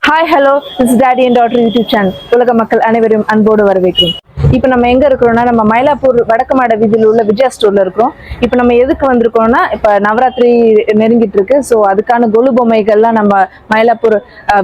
Hi hello this daddy and daughter YouTube channel உலக மக்கள் அனைவரும் அன்போடு வரவேற்கிறோம். இப்போ நம்ம எங்கே இருக்கிறோம்னா நம்ம மயிலாப்பூர் வடக்கு மாட வீதியில் உள்ள விஜயா ஸ்டோரில் இருக்கிறோம். இப்போ நம்ம எதுக்கு வந்திருக்கோம்னா இப்போ நவராத்திரி நெருங்கிட்டு இருக்கு. ஸோ அதுக்கான கொலு பொம்மைகள்லாம் நம்ம மயிலாப்பூர்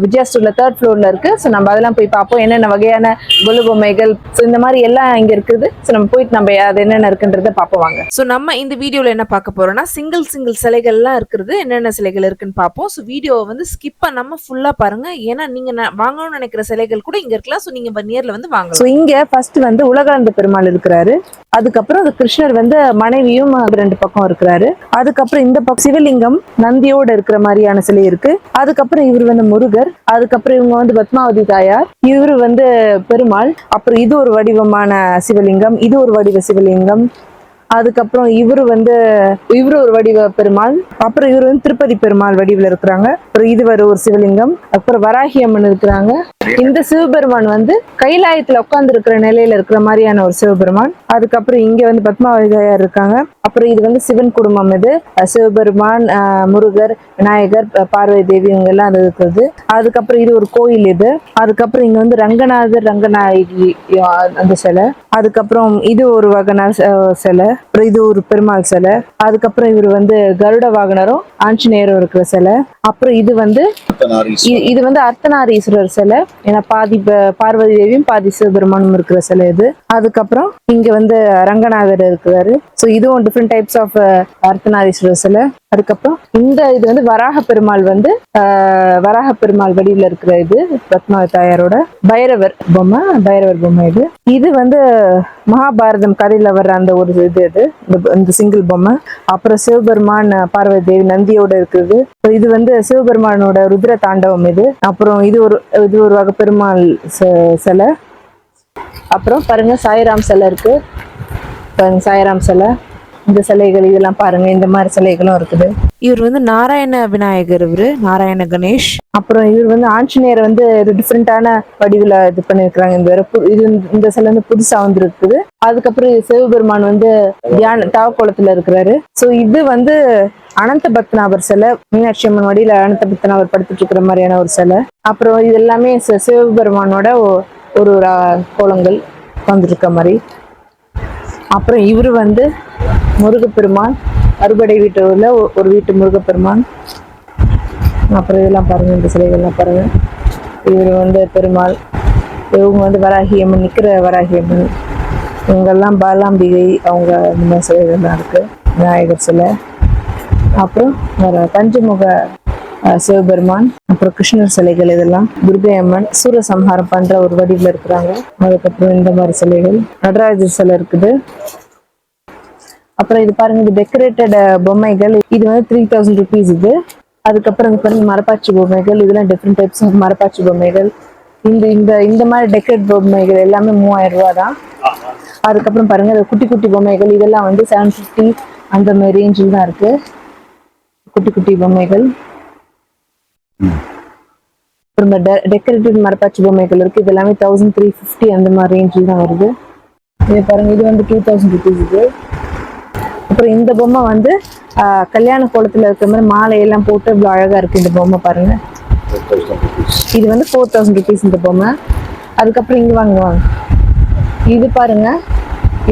விஜயா ஸ்டோரில் 3rd ஃப்ளோரில் இருக்குது. ஸோ நம்ம அதெல்லாம் போய் பார்ப்போம் என்னென்ன வகையான கொலு பொம்மைகள் ஸோ இந்த மாதிரி எல்லாம் இங்கே இருக்குது. ஸோ நம்ம போயிட்டு நம்ம அது என்னென்ன இருக்குன்றதை பார்ப்போம் வாங்க. ஸோ நம்ம இந்த வீடியோவில் என்ன பார்க்க போகிறோம்னா சிங்கிள் சிலைகள்லாம் இருக்கிறது என்னென்ன சிலைகள் இருக்குன்னு பார்ப்போம். ஸோ வீடியோவை வந்து ஸ்கிப் பண்ணாமல் ஃபுல்லாக பாருங்கள். ஏன்னா நீங்கள் வாங்கணும்னு நினைக்கிற சிலைகள் கூட இங்கே இருக்கலாம். ஸோ நீங்கள் நேரில் வந்து வாங்க. ஸோ இங்கே ஃபர்ஸ்ட் வந்து உலகாந்த பெருமாள் இருக்கிறாரு. அதுக்கப்புறம் கிருஷ்ணர் வந்து மனைவியும் 2 பக்கம் இருக்கிறாரு. அதுக்கப்புறம் இந்த பக்கம் சிவலிங்கம் நந்தியோட இருக்கிற மாதிரியான சிலை இருக்கு. அதுக்கப்புறம் இவர் வந்து முருகர். அதுக்கப்புறம் இவங்க வந்து பத்மாவதி தாயார். இவரு வந்து பெருமாள். அப்புறம் இது ஒரு வடிவமான சிவலிங்கம், இது ஒரு வடிவ சிவலிங்கம். அதுக்கப்புறம் இவரு ஒரு வடிவ பெருமாள். அப்புறம் இவர் வந்து திருப்பதி பெருமாள் வடிவில் இருக்கிறாங்க. அப்புறம் இது ஒரு சிவலிங்கம். அப்புறம் வராகி அம்மன் இருக்கிறாங்க. இந்த சிவபெருமான் வந்து கைலாயத்துல உட்கார்ந்து இருக்கிற நிலையில இருக்கிற மாதிரியான ஒரு சிவபெருமான். அதுக்கப்புறம் இங்க வந்து பத்மாவதி தாயார் இருக்காங்க. அப்புறம் இது வந்து சிவன் குடும்பம். இது சிவபெருமான், முருகர், விநாயகர், பார்வதி தேவி இவங்க எல்லாம் அது இருக்குது. அதுக்கப்புறம் இது ஒரு கோயில் இது. அதுக்கப்புறம் இங்க வந்து ரங்கநாயகி அந்த சிலை. அதுக்கப்புறம் இது ஒரு வகன சிலை. அப்புறம் இது ஒரு பெருமாள் சிலை. அதுக்கப்புறம் இவர் வந்து கருட வாகனரும் ஆஞ்சநேயரும் இருக்கிற சிலை. அப்புறம் இது வந்து அர்த்தநாரீஸ்வரர் சிலை. ஏன்னா பாதி பார்வதி தேவியும் பாதி சிவபெருமானும் இருக்கிற சிலை இது. அதுக்கப்புறம் இங்க வந்து ரங்கநாதர் இருக்கிறாரு. ஸோ இதுவும் டிஃப்ரெண்ட் டைப்ஸ் ஆஃப் அர்த்தநாரீஸ்வரர் சிலை. அதுக்கப்புறம் இது வந்து வராக பெருமாள் வந்து வராக பெருமாள் வடிவில் இருக்கிற இது பத்மாவதி தாயாரோட பைரவர் பொம்மை இது. இது வந்து மகாபாரதம் கதையில வர்ற அந்த ஒரு இது இந்த சிங்கிள் பொம்மை. அப்புறம் சிவபெருமான், பார்வதி தேவி நந்தியோட இருக்குது. இது வந்து சிவபெருமானோட ருத்ர தாண்டவம் இது. அப்புறம் இது ஒரு வகை பெருமாள் சிலை. அப்புறம் பாருங்க சாய்ராம் சிலை இருக்கு. பாருங்க சாய்ராம் சிலை. இந்த சிலைகள் இதெல்லாம் பாருங்க, இந்த மாதிரி சிலைகளும் இருக்குது. இவர் வந்து நாராயண விநாயகர், இவரு நாராயண கணேஷ். அப்புறம் இவர் வந்து ஆஞ்சநேயர் வந்து டிஃப்ரெண்டான வடிவில் இது பண்ணிருக்கிறாங்க. இந்த சிலை வந்து புதுசா வந்து இருக்குது. அதுக்கப்புறம் சிவபெருமான் வந்து தவக்கோலத்துல இருக்கிறாரு. ஸோ இது வந்து அனந்த பத்மநாபர் சிலை. மீனாட்சி அம்மன் வடியில அனந்த பத்மநாபர் படுத்துட்டு இருக்கிற மாதிரியான ஒரு சிலை. அப்புறம் இது எல்லாமே சிவபெருமானோட ஒரு கோலங்கள் வந்துருக்க மாதிரி. அப்புறம் இவரு வந்து முருகப்பெருமான், அறுபடை வீட்டு உள்ள ஒரு வீட்டு முருகப்பெருமான். அப்புறம் இதெல்லாம் பாருங்க, இந்த சிலைகள்லாம் பாருங்க. இவர் வந்து பெருமாள். இவங்க வந்து வராகி அம்மன், நிற்கிற வராகி அம்மன். இவங்கெல்லாம் பாலாம்பிகை, அவங்க இந்த மாதிரி சிலைகள்லாம் இருக்கு. விநாயகர் சிலை. அப்புறம் பஞ்சமுக சிவபெருமான். அப்புறம் கிருஷ்ணர் சிலைகள். இதெல்லாம் துர்கை அம்மன் சூரசம்ஹாரம் பண்ற ஒரு வடிவில் இருக்கிறாங்க. அதுக்கப்புறம் இந்த மாதிரி சிலைகள். நடராஜர் சிலை இருக்குது. அப்புறம் இது பாருங்க, இது டெக்கரேட்டட் பொம்மைகள். இது வந்து 3000 rupees இது. அதுக்கப்புறம் இது பாருங்க மரப்பாச்சி பொம்மைகள். இதெல்லாம் டிஃப்ரெண்ட் டைப்ஸ் ஆஃப் மரப்பாச்சி பொம்மைகள். இந்த மாதிரி டெக்கரேட் பொம்மைகள் எல்லாமே 3000 ரூபா தான். அதுக்கப்புறம் பாருங்க குட்டி குட்டி பொம்மைகள். இதெல்லாம் வந்து 750 அந்த மாதிரி ரேஞ்சில் தான் இருக்கு. குட்டி குட்டி பொம்மைகள். அப்புறம் டெக்கரேட்டிவ் மரப்பாச்சி பொம்மைகள் இருக்கு. இது எல்லாமே 1350 அந்த மாதிரி ரேஞ்சில் தான் வருது. இது பாருங்க, இது வந்து 2000 rupees இது. அப்புறம் இந்த பொம்மை வந்து கல்யாண கோலத்துல இருக்கிற மாதிரி மாலையெல்லாம் போட்டு இவ்வளோ அழகா இருக்கு இந்த பொம்மை பாருங்க. இது வந்து 4000 rupees இந்த பொம்மை. அதுக்கப்புறம் இங்க வாங்க. இது பாருங்க,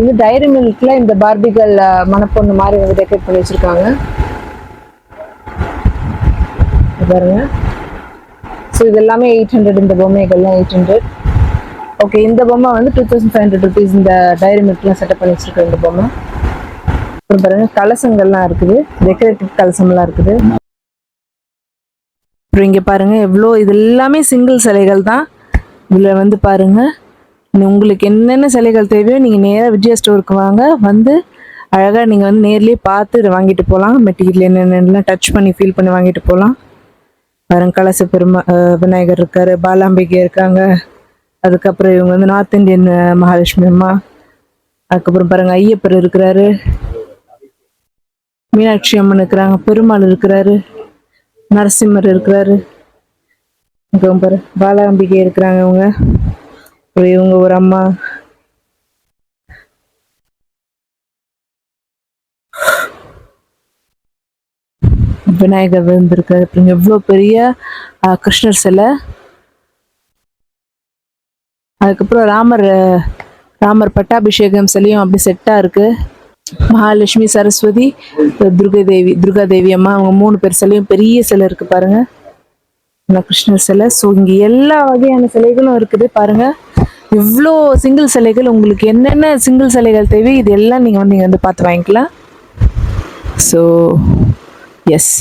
இது டைரி மில்க்ல இந்த பார்பிகள் மணப்பொண்ணு மாதிரி வந்து டெக்கரேட் பண்ணி வச்சிருக்காங்க பாருங்க. ஸோ இது எல்லாமே 800. இந்த பொம்மைகள்லாம் 800. ஓகே, இந்த பொம்மை வந்து 2500 rupees. இந்த டைரி மில்க்லாம் செட்டப் பண்ணி வச்சிருக்காங்க இந்த பொம்மை. அப்புறம் பாருங்க கலசங்கள்லாம் இருக்குது. டெக்கரேட்டிவ் கலசம்லாம் இருக்குது. அப்புறம் இங்க பாருங்க எவ்வளோ, இது எல்லாமே சிங்கிள் சிலைகள் தான். இதுல வந்து பாருங்க, உங்களுக்கு என்னென்ன சிலைகள் தேவையோ நீங்க நேராக விஜயா ஸ்டோருக்கு வாங்க. வந்து அழகா நீங்க வந்து நேர்லயே பார்த்து இதை வாங்கிட்டு போகலாம். மெட்டீரியல் என்னென்னலாம் டச் பண்ணி ஃபீல் பண்ணி வாங்கிட்டு போகலாம். பாருங்க கலச விநாயகர் இருக்காரு, பாலாம்பிகை இருக்காங்க. அதுக்கப்புறம் இவங்க வந்து நார்த் இந்தியன் மகாலட்சுமி அம்மா. அதுக்கப்புறம் பாருங்க ஐயப்பர் இருக்கிறாரு, மீனாட்சி அம்மன் இருக்கிறாங்க, பெருமாள் இருக்கிறாரு, நரசிம்மர் இருக்கிறாரு, பாரு பாலாம்பிகை இருக்கிறாங்க. இவங்க ஒரு அம்மா. விநாயகர் இருந்திருக்காரு. எவ்வளோ பெரிய கிருஷ்ணர் சிலை. அதுக்கப்புறம் ராமர் பட்டாபிஷேகம் சிலையும் அப்படி செட்டாக இருக்கு. மகாலட்சுமி, சரஸ்வதி, துர்கா தேவி அம்மா, அவங்க 3 பேர் சிலையும் பெரிய சிலை இருக்கு பாருங்க. கிருஷ்ணர் சிலை. ஸோ இங்க எல்லா வகையான சிலைகளும் இருக்குது பாருங்க. இவ்வளோ சிங்கிள் சிலைகள், உங்களுக்கு என்னென்ன சிங்கிள் சிலைகள் தேவை இது எல்லாம் நீங்க வந்து பார்த்து வாங்கிக்கலாம். So S.